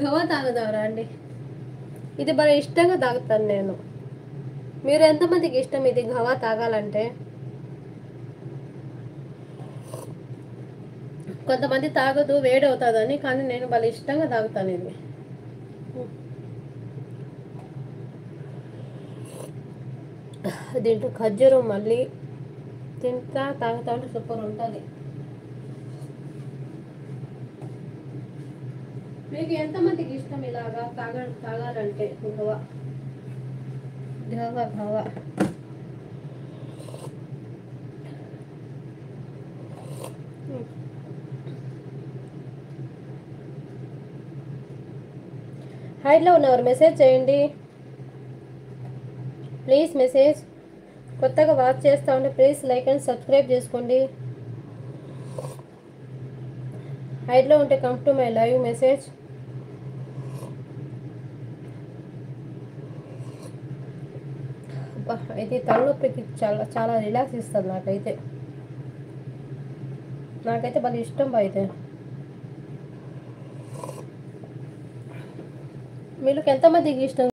గవా తాగుదారా అండి? ఇది బాగా ఇష్టంగా తాగుతాను నేను. మీరు ఎంతమందికి ఇష్టం ఇది గవా తాగాలంటే? కొంతమంది తాగదు వేడి అవుతుందని, కానీ నేను బాగా ఇష్టంగా తాగుతాను ఇది. దీంట్లో ఖర్జూరం మళ్ళీ తాగుతా ఉంటే సూపర్ ఉంటుంది. మీకు ఎంతమందికి ఇష్టం ఇలాగా తాగాలంటే గవా? గవా గవా హైట్లో ఉన్నవారు మెసేజ్ చేయండి ప్లీజ్. మెసేజ్ కొత్తగా వాచ్ చేస్తూ ఉంటే ప్లీజ్ లైక్ అండ్ సబ్స్క్రైబ్ చేసుకోండి. హైట్లో ఉంటే come to my live message. అయితే తలనొప్పికి చాలా చాలా రిలాక్స్ ఇస్తుంది నాకైతే బాగా ఇష్టం అయితే. మీకు ఎంతమందికి ఇష్టం?